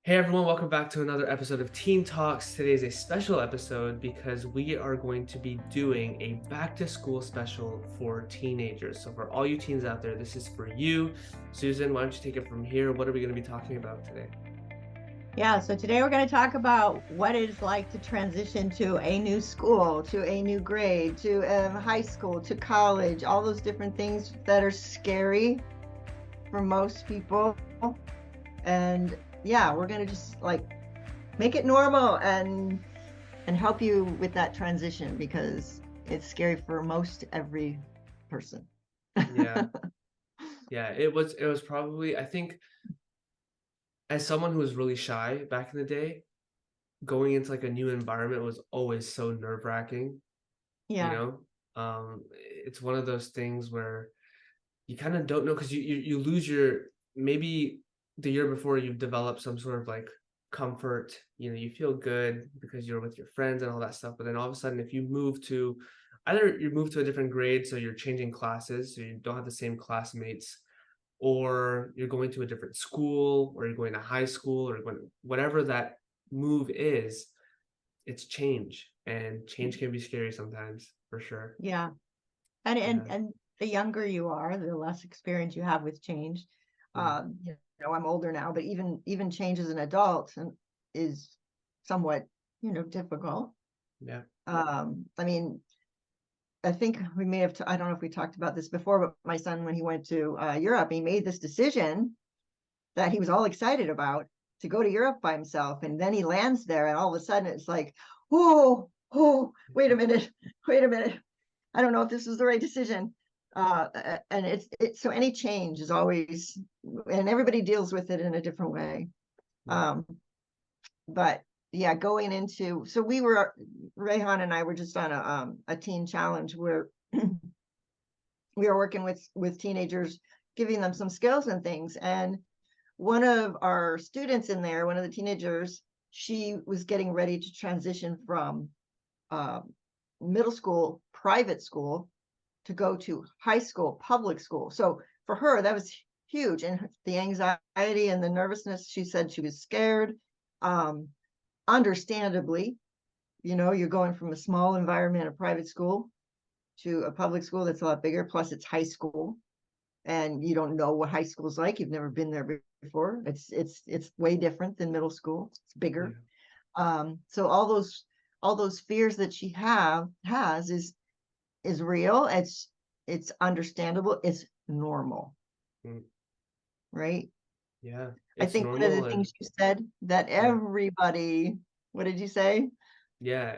Hey everyone, welcome back to another episode of Teen Talks. Today is a special episode because we are going to be doing a back to school special for teenagers. So, for all you teens out there, this is for you. Susan, why don't you take it from here? What are we going to be talking about today? Yeah, so today we're going to talk about what it's like to transition to a new school, to a new grade, to high school, to college, all those different things that are scary for most people. And yeah, we're going to just like make it normal and help you with that transition because it's scary for most every person. Yeah, yeah, it was probably, I think, as someone who was really shy back in the day, going into like a new environment was always so nerve-wracking, you Yeah. know? It's one of those things where you kind of don't know because you lose your maybe the year before you've developed some sort of like comfort, you feel good because you're with your friends and all that stuff. But then all of a sudden, if you move to either you move to a different grade, so you're changing classes, so you don't have the same classmates, or you're going to a different school, or you're going to high school, or going whatever that move is, it's change, and change can be scary sometimes, for sure. Yeah. And and Yeah. and the younger you are, the less experience you have with change. Mm. I'm older now, but even change as an adult is somewhat, difficult. Yeah. I mean, I think we may have, I don't know if we talked about this before, but my son, when he went to Europe, he made this decision that he was all excited about to go to Europe by himself. And then he lands there, and all of a sudden it's like, wait a minute, wait a minute. I don't know if this was the right decision. And it's so any change is always, and everybody deals with it in a different way. Yeah. Um, but yeah, going into, so Rehan and I were just on a teen challenge where we were working with teenagers, giving them some skills and things. And one of our students in there, one of the teenagers, she was getting ready to transition from uh, middle school private school to go to high school public school. So for her, that was huge. And the anxiety and the nervousness, she said she was scared. Um, Understandably, you're going from a small environment, a private school, to a public school that's a lot bigger. Plus, it's high school, and you don't know what high school is like. You've never been there before. It's way different than middle school. It's bigger. Yeah. So all those fears that she has is real. It's understandable. It's normal, Mm. right? Yeah, I it's think one of the normal. And things you said that yeah, everybody, what did you say? yeah,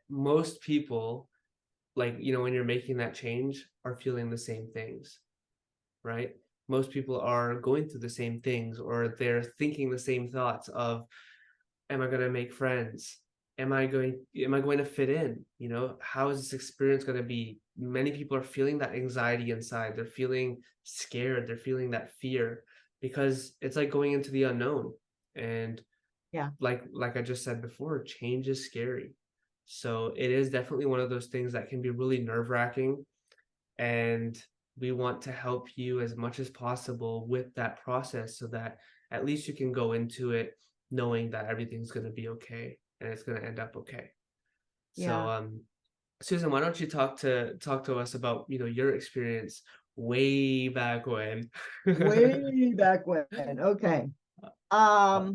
most people, like, when you're making that change, are feeling the same things, right? Most people are going through the same things, or they're thinking the same thoughts of, am I going to make friends? Am I going to fit in? How is this experience going to be? Many people are feeling that anxiety inside. They're feeling scared. They're feeling that fear because it's like going into the unknown. And Yeah, like I just said before, change is scary. So it is definitely one of those things that can be really nerve-wracking, and we want to help you as much as possible with that process so that at least you can go into it knowing that everything's going to be okay and it's going to end up okay. So yeah, Susan, why don't you talk to us about, your experience way back when? way back when. Okay. Uh,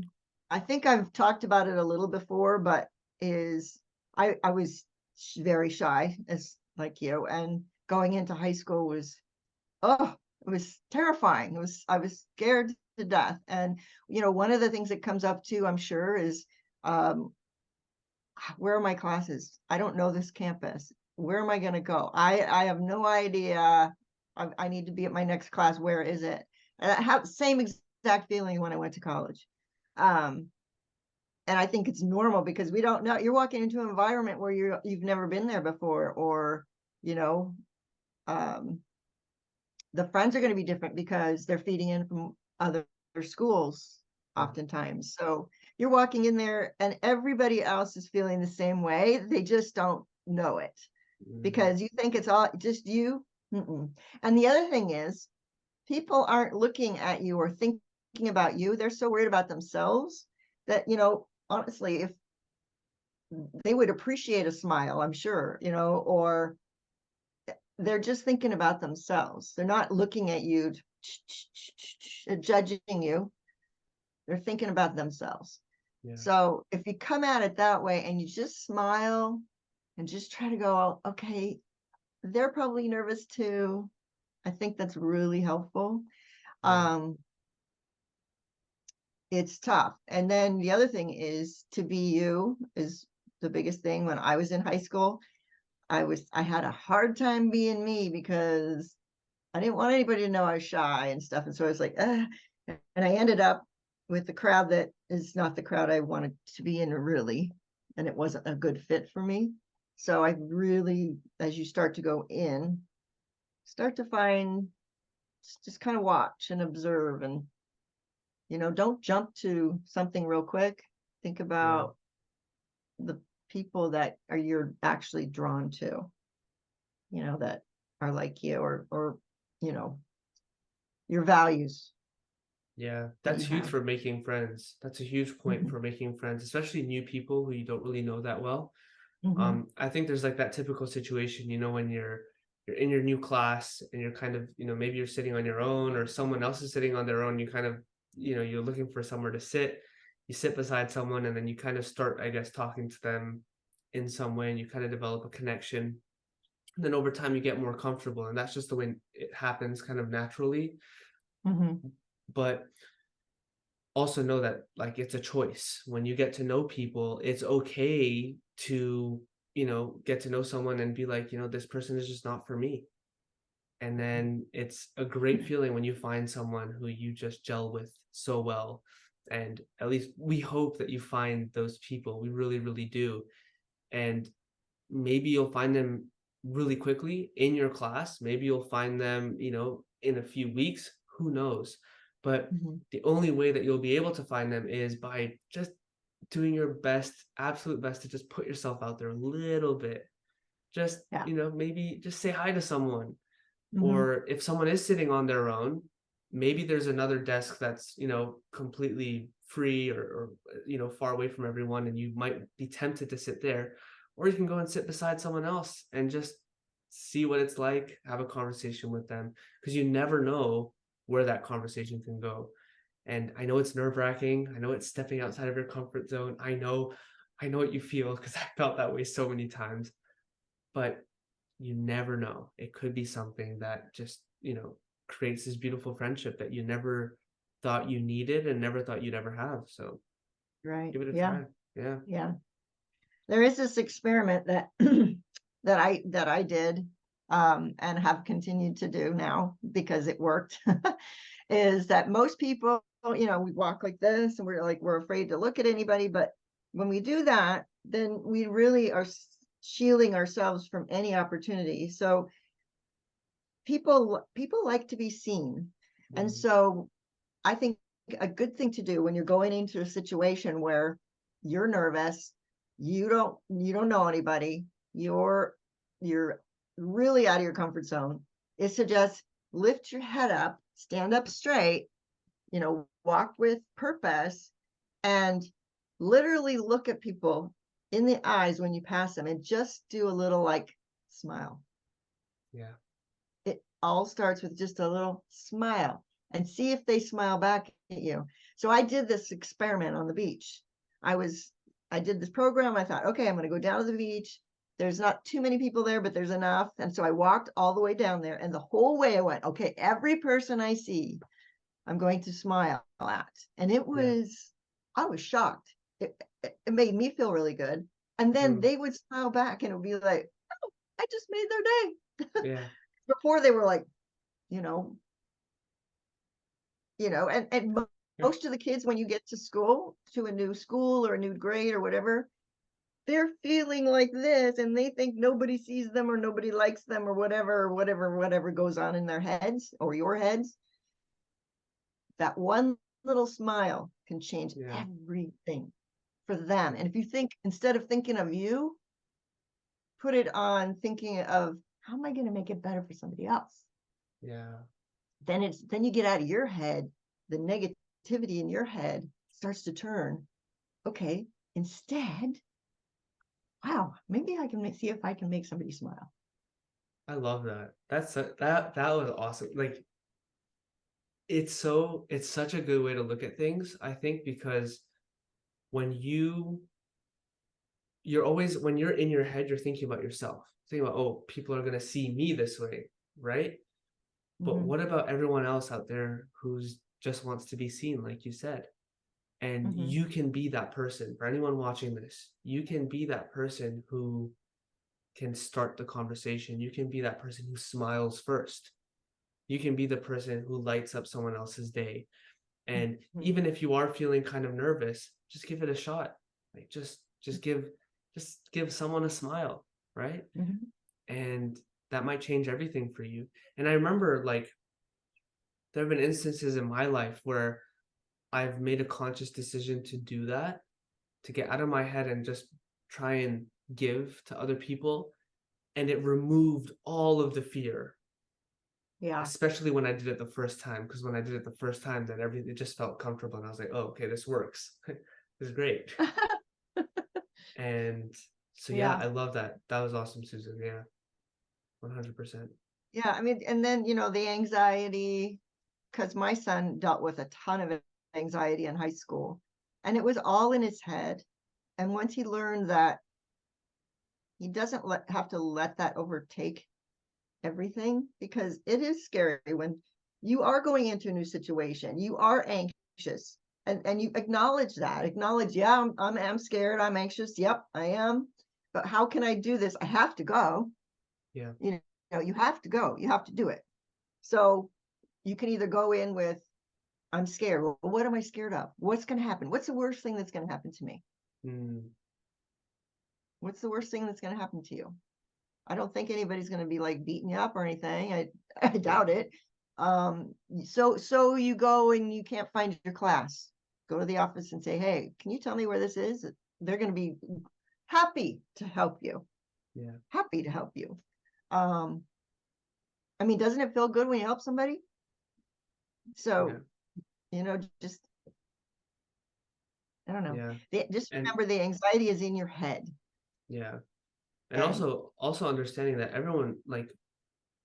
I think I've talked about it a little before, but is I was very shy as like you, and going into high school was, oh, it was terrifying. I was scared to death. And one of the things that comes up too, I'm sure, is um where are my classes? I don't know this campus. Where am I going to go? I have no idea. I need to be at my next class. Where is it? And I have the same exact feeling when I went to college. Um, and I think it's normal because we don't know. You're walking into an environment where you've never been there before, or you know, um, the friends are going to be different because they're feeding in from other schools yeah. oftentimes. So you're walking in there and everybody else is feeling the same way. They just don't know it Mhm. because you think it's all just you. Mm-mm. And the other thing is, people aren't looking at you or thinking about you. They're so worried about themselves that, honestly, if they would appreciate a smile, I'm sure, or they're just thinking about themselves. They're not looking at you, judging you. They're thinking about themselves. Yeah. So if you come at it that way and you just smile and just try to go, okay, they're probably nervous too. I think that's really helpful. Yeah. It's tough. And then the other thing is to be you is the biggest thing. When I was in high school, I had a hard time being me because I didn't want anybody to know I was shy and stuff. And so I was like, and I ended up with the crowd that is not the crowd I wanted to be in, really. And it wasn't a good fit for me. So I really, as you start to go in, start to find, just kind of watch and observe, and don't jump to something real quick. Think Yeah. about the people that you're actually drawn to, that are like you, or you know your values Yeah, that that's you huge have. for making friends. That's a huge point Mhm, for making friends, especially new people who you don't really know that well. mhm, I think there's like that typical situation, when you're in your new class and you're kind of, maybe you're sitting on your own or someone else is sitting on their own. You kind of, you're looking for somewhere to sit. You sit beside someone and then you kind of start, I guess, talking to them in some way and you kind of develop a connection. And then over time you get more comfortable, and that's just the way it happens kind of naturally. mhm. But also know that like it's a choice. When you get to know people, it's okay to, get to know someone and be like, this person is just not for me. And then it's a great feeling when you find someone who you just gel with so well. And at least we hope that you find those people. We really, really do. And maybe you'll find them really quickly in your class. Maybe you'll find them, in a few weeks. Who knows? But Mhm. the only way that you'll be able to find them is by just doing your best, absolute best to just put yourself out there a little bit. Just, Yeah. maybe just say hi to someone. Mhm. Or if someone is sitting on their own, maybe there's another desk that's, completely free or far away from everyone, and you might be tempted to sit there. Or you can go and sit beside someone else and just see what it's like, have a conversation with them, because you never know where that conversation can go. And I know it's nerve-wracking. I know it's stepping outside of your comfort zone. I know what you feel because I felt that way so many times. But you never know. It could be something that just, creates this beautiful friendship that you never thought you needed and never thought you'd ever have. So Right. give it a Yeah. try. Yeah. Yeah. There is this experiment that that I did, and have continued to do now because it worked. Is that most people, we walk like this and we're afraid to look at anybody, but when we do that, then we really are shielding ourselves from any opportunity. So people like to be seen. And Mhm. so I think a good thing to do when you're going into a situation where you're nervous, you don't know anybody, you're really out of your comfort zone, is to just lift your head up, stand up straight, walk with purpose, and literally look at people in the eyes when you pass them and just do a little like smile. Yeah. It all starts with just a little smile, and see if they smile back at you. So I did this experiment on the beach. I did this program. I thought, okay, I'm going to go down to the beach. There's not too many people there, but there's enough. And so I walked all the way down there, and the whole way I went, okay, every person I see, I'm going to smile at. And Yeah. I was shocked. It made me feel really good. And then Mhm. they would smile back and it would be like, oh, I just made their day. Yeah. Before they were like, you know, Yeah. most of the kids, when you get to school, to a new school or a new grade or whatever, they're feeling like this and they think nobody sees them or nobody likes them or whatever goes on in their heads or your heads. That one little smile can change Yeah. everything for them. And if you think, instead of thinking of you, put it on thinking of, how am I going to make it better for somebody else? Yeah. Then you get out of your head the activity in your head starts to turn, okay, instead, wow, maybe I can see if I can make somebody smile. I love that. That was awesome. Like it's such a good way to look at things, I think, because when you're always when you're in your head, you're thinking about yourself. Thinking about, oh, people are gonna see me this way, right? But Mm-hmm, what about everyone else out there who's just wants to be seen, like you said? And mm-hmm, you can be that person. For anyone watching this, you can be that person who can start the conversation. You can be that person who smiles first. You can be the person who lights up someone else's day. And mm-hmm, even if you are feeling kind of nervous, just give it a shot. Like just give someone a smile, right? mm-hmm. And that might change everything for you. And I remember, like, there have been instances in my life where I've made a conscious decision to do that, to get out of my head and just try and give to other people. And it removed all of the fear, Yeah. especially when I did it the first time. Because when I did it the first time, then everything, it just felt comfortable. And I was like, oh, okay, this works. This is great. And so, yeah, Yeah. I love that. That was awesome, Susan. Yeah, 100%. Yeah. I mean, and then, the anxiety, because my son dealt with a ton of anxiety in high school, and it was all in his head. And once he learned that he doesn't have to let that overtake everything, because it is scary when you are going into a new situation, you are anxious, and you acknowledge, yeah, I'm scared, I'm anxious, yep, I am, but how can I do this? I have to go. Yeah, You have to go, you have to do it. So you can either go in with, I'm scared. Well, what am I scared of? What's going to happen? What's the worst thing that's going to happen to me? mm, What's the worst thing that's going to happen to you? I don't think anybody's going to be like beating you up or anything. I yeah, doubt it. So you go and you can't find your class. Go to the office and say, hey, can you tell me where this is? They're going to be happy to help you. yeah, Happy to help you. Um, I mean, doesn't it feel good when you help somebody? yeah, So, just, I don't know. yeah. Just And remember, the anxiety is in your head. yeah, and And also understanding that everyone, like,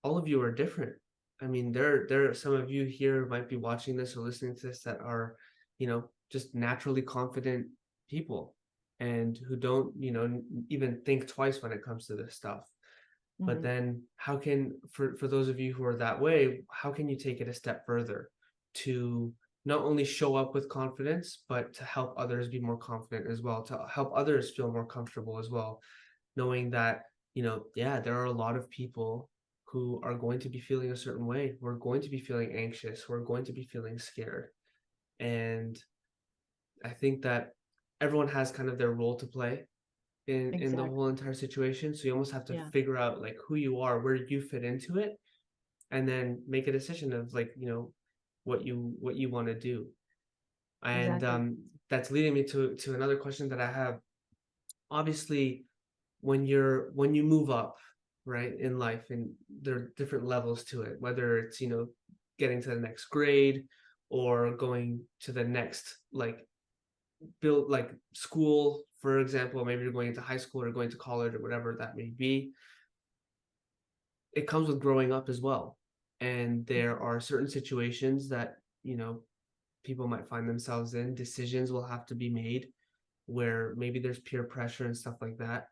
all of you are different. I mean, there are some of you here who might be watching this or listening to this that are, just naturally confident people and who don't, even think twice when it comes to this stuff. But mhm, then how can for those of you who are that way, how can you take it a step further to not only show up with confidence, but to help others be more confident as well, to help others feel more comfortable as well, knowing that, yeah, there are a lot of people who are going to be feeling a certain way. We're going to be feeling anxious. We're going to be feeling scared. And I think that everyone has kind of their role to play in the whole exactly. entire situation. So you almost have to Yeah, figure out, like, who you are, where you fit into it, and then make a decision of, like, what you want to do. And exactly. that's leading me to another question that I have. Obviously, when you move up, right, in life, and there are different levels to it, whether it's, getting to the next grade or going to the next, like, build, like, school, for example. Maybe you're going into high school or going to college or whatever that may be. It comes with growing up as well, and there are certain situations that, people might find themselves in. Decisions will have to be made where maybe there's peer pressure and stuff like that.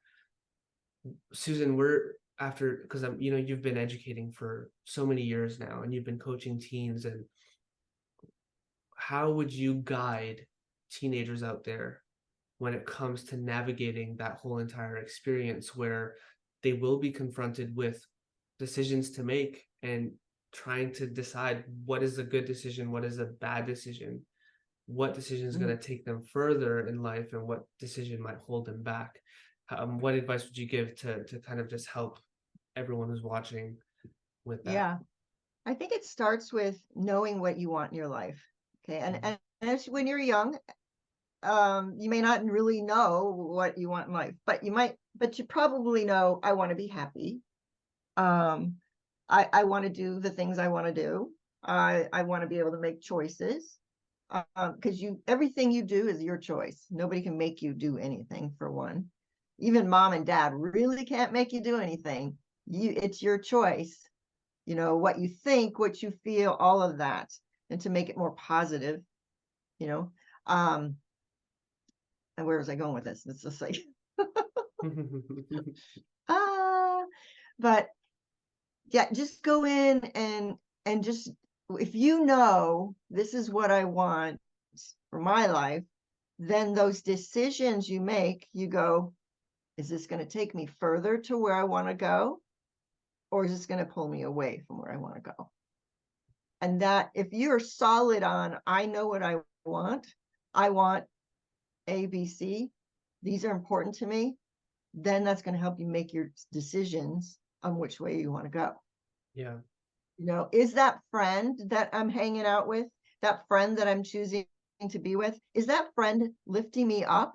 Susan, we're after, because you've been educating for so many years now, and you've been coaching teens. And how would you guide teenagers out there when it comes to navigating that whole entire experience, where they will be confronted with decisions to make and trying to decide what is a good decision, what is a bad decision, what decision is going Mhm. to take them further in life, and what decision might hold them back? What advice would you give to kind of just help everyone who's watching with that? Yeah. I think it starts with knowing what you want in your life. Okay. And, Mhm. and as when you're young, you may not really know what you want in life, but you probably know, I want to be happy. Um, I want to do the things I want to do. I want to be able to make choices. because everything you do is your choice. Nobody can make you do anything, for one. Even mom and dad really can't make you do anything. It's your choice. What you think, what you feel, all of that. And to make it more positive, and where was I going with this? It's just like, but yeah, just go in and just, if this is what I want for my life, then those decisions you make, you go, is this going to take me further to where I want to go? Or is this going to pull me away from where I want to go? And that, if you're solid on, I know what I want A, B, C, these are important to me, then that's going to help you make your decisions on which way you want to go. Yeah. Is that friend that I'm hanging out with, that friend that I'm choosing to be with, is that friend lifting me up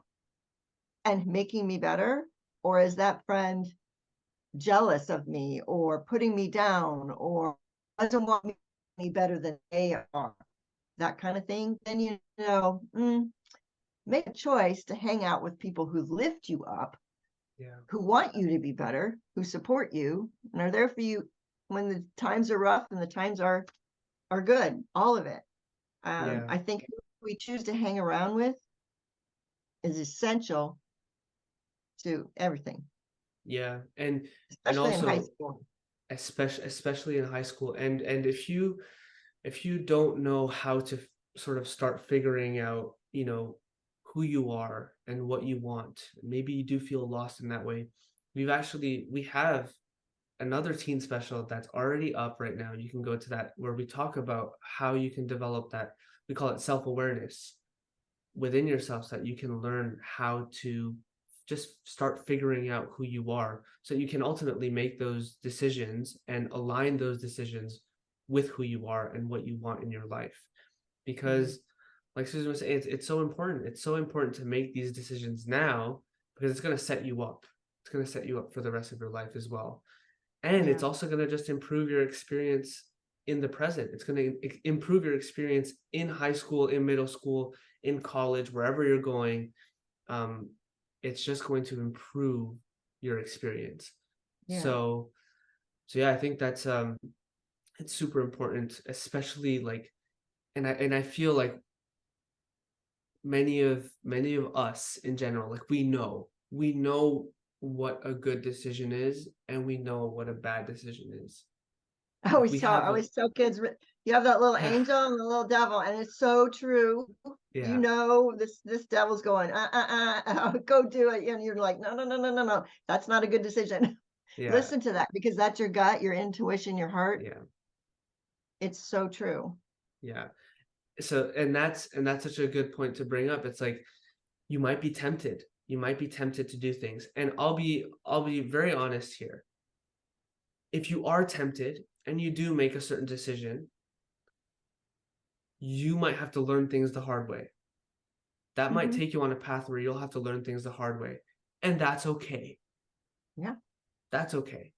and making me better? Or is that friend jealous of me or putting me down or doesn't want me better than they are? That kind of thing. Then, make a choice to hang out with people who lift you up, who want you to be better, who support you and are there for you when the times are rough and the times are good, all of it. I think who we choose to hang around with is essential to everything. Yeah. And Especially in high also, school. especially in high school. And if you don't know how to sort of start figuring out, who you are and what you want, maybe you do feel lost in that way. We have another teen special that's already up right now. You can go to that, where we talk about how you can develop that. We call it self-awareness within yourself, so that you can learn how to just start figuring out who you are, so you can ultimately make those decisions and align those decisions with who you are and what you want in your life. Because like Susan was saying, it's so important. It's so important to make these decisions now, because it's going to set you up. It's going to set you up for the rest of your life as well. And it's also going to just improve your experience in the present. It's going to improve your experience in high school, in middle school, in college, wherever you're going. It's just going to improve your experience. So yeah, I think that's it's super important, especially like, and I feel like many of us in general, like we know what a good decision is, and we know what a bad decision is. I Like we I have always tell kids, you have that little angel and the little devil, and it's so true. yeah. This devil's going, go do it, and you're like, no, that's not a good decision. Yeah. Listen to that, because that's your gut, your intuition, your heart. Yeah. It's so true. Yeah. So, and that's such a good point to bring up. It's like, you might be tempted. You might be tempted to do things. And I'll be very honest here. If you are tempted and you do make a certain decision, you might have to learn things the hard way. That might take you on a path where you'll have to learn things the hard way. And that's okay. Yeah. That's okay.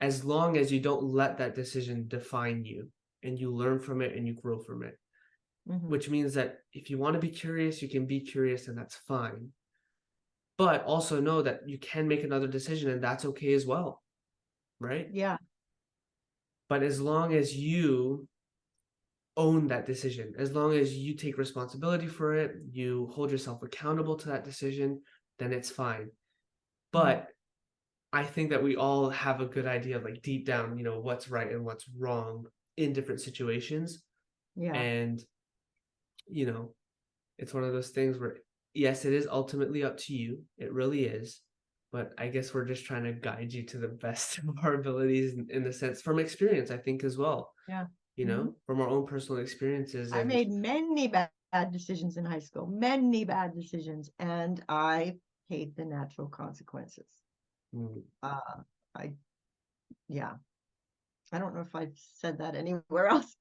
As long as you don't let that decision define you, and you learn from it and you grow from it. Which means that if you want to be curious, you can be curious, and that's fine. But also know that you can make another decision, and that's okay as well. Right? Yeah. But as long as you own that decision, as long as you take responsibility for it, you hold yourself accountable to that decision, then it's fine. But I think that we all have a good idea of, like, deep down, what's right and what's wrong in different situations. Yeah. And, it's one of those things where, yes, it is ultimately up to you. It really is. But I guess we're just trying to guide you to the best of our abilities, in the sense, from experience, I think, as well. Yeah. From our own personal experiences. I made many bad decisions in high school, many bad decisions, and I paid the natural consequences. I don't know if I've said that anywhere else.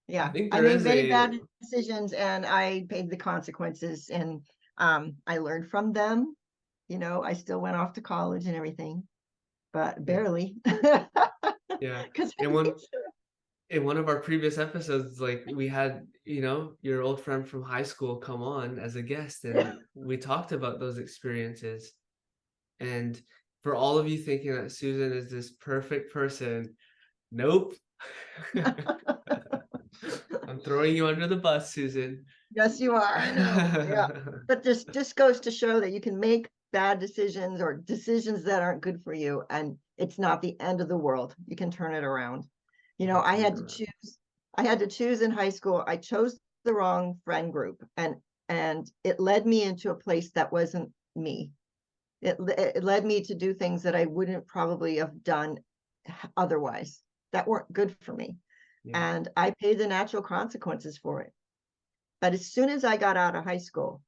I think I there made is many bad decisions, and I paid the consequences, and I learned from them. I still went off to college and everything, but barely. Yeah. Because And in one of our previous episodes, like we had, your old friend from high school come on as a guest, and we talked about those experiences. And for all of you thinking that Susan is this perfect person, nope. I'm throwing you under the bus, Susan. Yes, you are. I know. Yeah. But this just goes to show that you can make bad decisions or decisions that aren't good for you, and it's not the end of the world. You can turn it around. You can I turn it had to around. choose. I had to choose in high school. I chose the wrong friend group, and it led me into a place that wasn't me. It led me to do things that I wouldn't probably have done otherwise, that weren't good for me. Yeah. And I paid the natural consequences for it. But as soon as I got out of high school,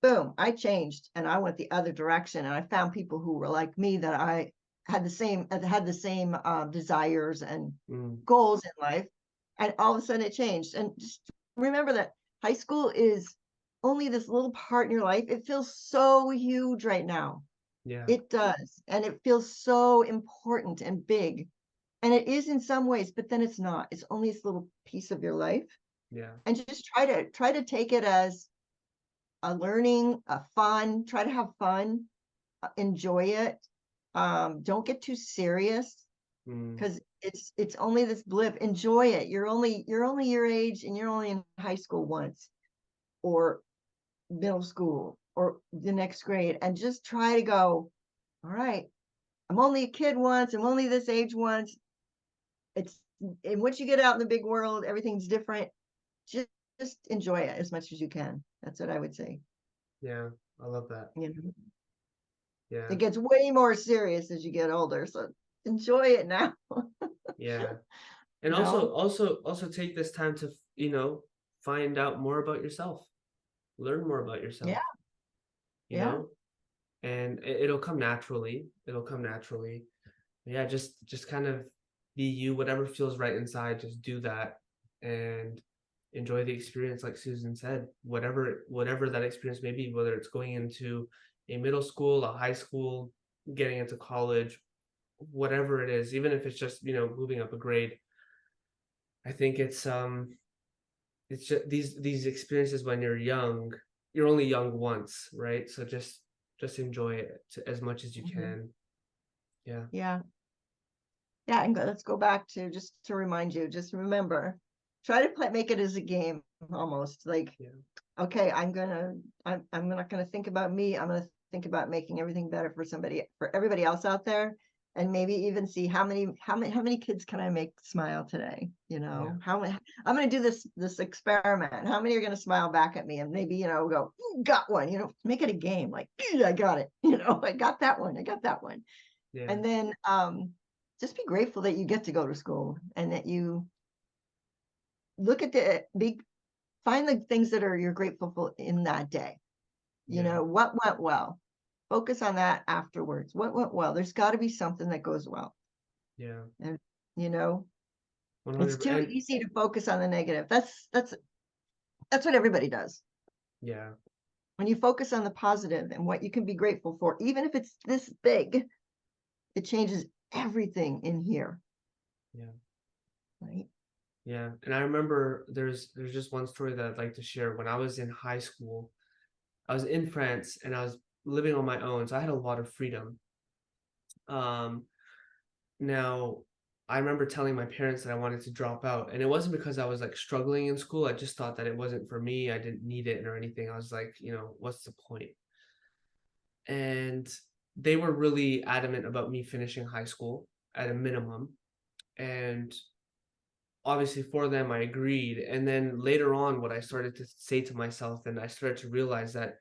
boom, I changed and I went the other direction. And I found people who were like me, that I had the same desires and Mm, goals in life. And all of a sudden it changed. And just remember that high school is only this little part in your life. It feels so huge right now. yeah. It does. And it feels so important and big. And it is in some ways, but then it's not. It's only this little piece of your life. Yeah. And just try to take it as a learning, a fun, try to have fun, enjoy it. Don't get too serious, Mm, because it's only this blip. Enjoy it. You're only your age, and you're only in high school once, or middle school, or the next grade, and just try to go, all right, I'm only a kid once, I'm only this age once. It's and once you get out in the big world, everything's different. Just enjoy it as much as you can. That's what I would say. yeah. I love that. You know, Yeah. it gets way more serious as you get older, so enjoy it now. Yeah. And You also, know, also take this time to, find out more about yourself, learn more about yeah, yourself, you yeah, know, and it'll come naturally. It'll come naturally. Yeah, just kind of be you, whatever feels right inside, just do that and enjoy the experience, like Susan said, whatever that experience may be, whether it's going into a middle school, a high school, getting into college, whatever it is, even if it's just, moving up a grade. I think it's just these experiences when you're young, you're only young once, right? So just enjoy it as much as you mhm, can. Yeah. yeah, yeah. And let's go back to, just to remind you, just remember, try to make it as a game, almost like, Yeah. okay, I'm not gonna think about me. I'm gonna think about making everything better for everybody else out there, and maybe even see how many kids can I make smile today? Yeah. How many? I'm gonna do this experiment. How many are gonna smile back at me? And maybe go, got one. Make it a game. Like, I got it. I got that one. I got that one. Yeah. And then just be grateful that you get to go to school, and that you look at the big, find the things that are you're grateful for in that day. Yeah. What went well? Focus on that afterwards. What went well? There's got to be something that goes well. Yeah. And you know, it's 100. too And easy to focus on the negative. That's what everybody does. yeah. When you focus on the positive and what you can be grateful for, even if it's this big, it changes everything in here. Yeah. Right? Yeah. And I remember there's just one story that I'd like to share. When I was in high school, I was in France and I was living on my own, so I had a lot of freedom. Um, Now, I remember telling my parents that I wanted to drop out, and it wasn't because I was like struggling in school. I just thought that it wasn't for me. I didn't need it or anything. I was like, what's the point? And they were really adamant about me finishing high school at a minimum. And obviously for them, I agreed. And then later on, what I started to say to myself, and I started to realize that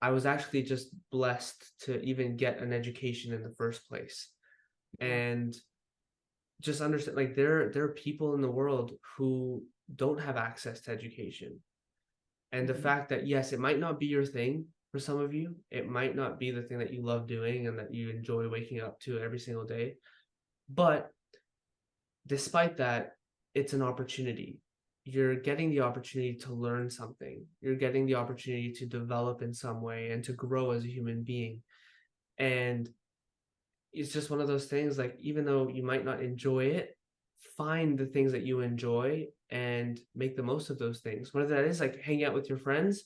I was actually just blessed to even get an education in the first place. Yeah. And just understand, like, there are people in the world who don't have access to education, and the Mhm. fact that, yes, it might not be your thing. For some of you, it might not be the thing that you love doing and that you enjoy waking up to every single day, but despite that, it's an opportunity. You're getting the opportunity to learn something, you're getting the opportunity to develop in some way and to grow as a human being. And it's just one of those things, like, even though you might not enjoy it, find the things that you enjoy and make the most of those things, whether that is like hang out with your friends,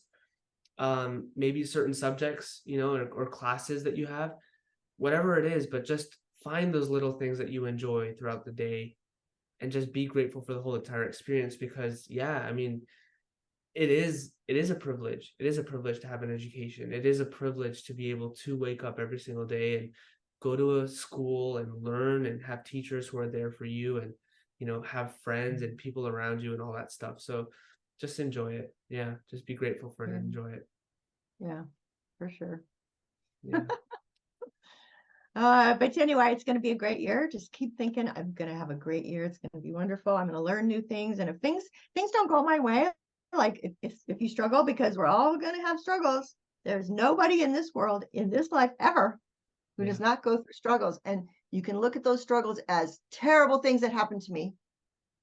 maybe certain subjects, or classes that you have, whatever it is, but just find those little things that you enjoy throughout the day and just be grateful for the whole entire experience. Because yeah, I mean, it is a privilege. It is a privilege to have an education. It is a privilege to be able to wake up every single day and go to a school and learn and have teachers who are there for you, and have friends and people around you and all that stuff. So just enjoy it. Yeah, just be grateful for it and enjoy it. Yeah, for sure. Yeah. But anyway, it's going to be a great year. Just keep thinking, I'm going to have a great year. It's going to be wonderful. I'm going to learn new things. And if things don't go my way, like if you struggle, because we're all going to have struggles. There's nobody in this world, in this life ever, who does not go through struggles. And you can look at those struggles as terrible things that happened to me,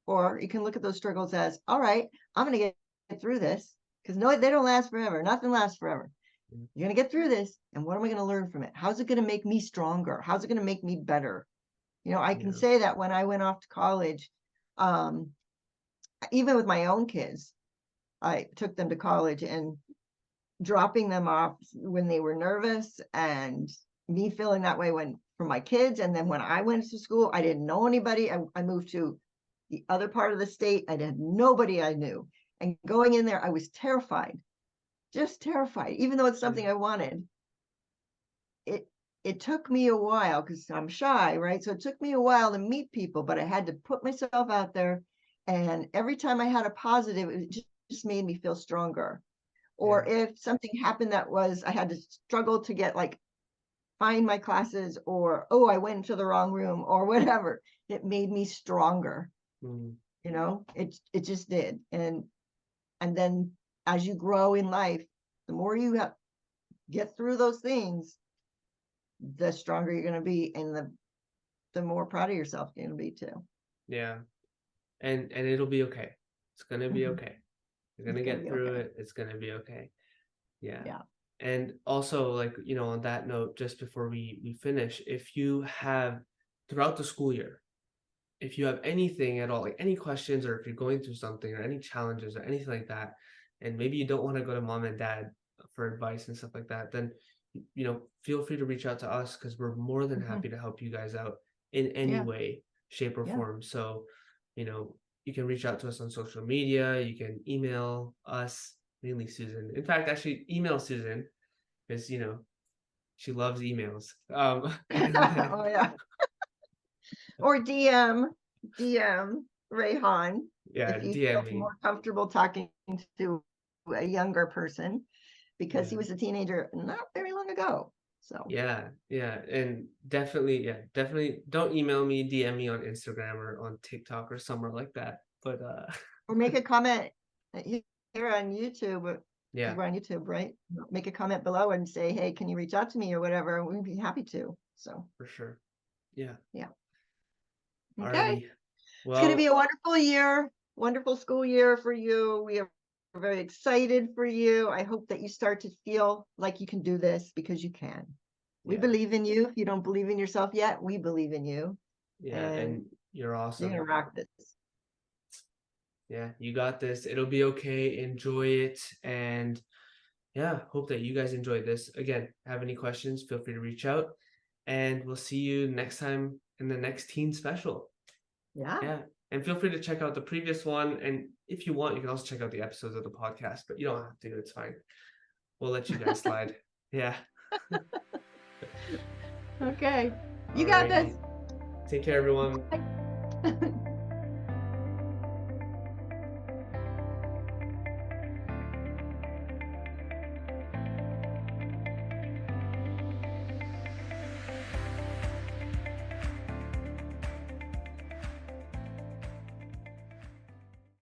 or you can look at those struggles as, all right, I'm going to get through this, because no, they don't last forever. Nothing lasts forever. You're going to get through this. And what am I going to learn from it? How's it going to make me stronger? How's it going to make me better? I can say that when I went off to college, even with my own kids, I took them to college, and dropping them off when they were nervous, and me feeling that way for my kids. And then when I went to school, I didn't know anybody. I moved to the other part of the state. I had nobody I knew. And going in there, I was terrified, just terrified, even though it's something I wanted. It took me a while, because I'm shy, right? So it took me a while to meet people, but I had to put myself out there. And every time I had a positive, it just made me feel stronger. Or if something happened that I had to struggle to find my classes, or, I went into the wrong room, or whatever, it made me stronger. It just did. And then as you grow in life, the more you get through those things, the stronger you're going to be, and the more proud of yourself you're going to be too. Yeah. And it'll be okay. It's going to be okay. You're going to get through it. It's going to be okay. Yeah. Yeah. And also, on that note, just before we finish, if you have throughout the school year, if you have anything at all, like any questions, or if you're going through something or any challenges or anything like that, and maybe you don't want to go to mom and dad for advice and stuff like that, then feel free to reach out to us, because we're more than happy to help you guys out in any way, shape, or form. So you can reach out to us on social media. You can email us, mainly Susan. In fact, actually email Susan, because she loves emails. And then, Oh yeah. Or DM Rehan, if you DM feel me. more comfortable talking to a younger person, because he was a teenager not very long ago. So yeah, and definitely don't email me, DM me on Instagram or on TikTok or somewhere like that. But or make a comment here on YouTube. yeah, We're on YouTube, right? Make a comment below and say, hey, can you reach out to me or whatever? We'd be happy to. So for sure. Yeah. Okay. Alrighty. Well, it's going to be a wonderful year, wonderful school year for you. We are very excited for you. I hope that you start to feel like you can do this, because you can. We believe in you. If you don't believe in yourself yet, we believe in you. And you're awesome. You're going to rock this. Yeah, you got this. It'll be okay. Enjoy it. And hope that you guys enjoyed this. Again, have any questions, feel free to reach out. And we'll see you next time in the next teen special. Yeah. And feel free to check out the previous one. And if you want, you can also check out the episodes of the podcast, but you don't have to. It's fine. We'll let you guys slide. Yeah. Okay. You got this. Take care, everyone. Bye.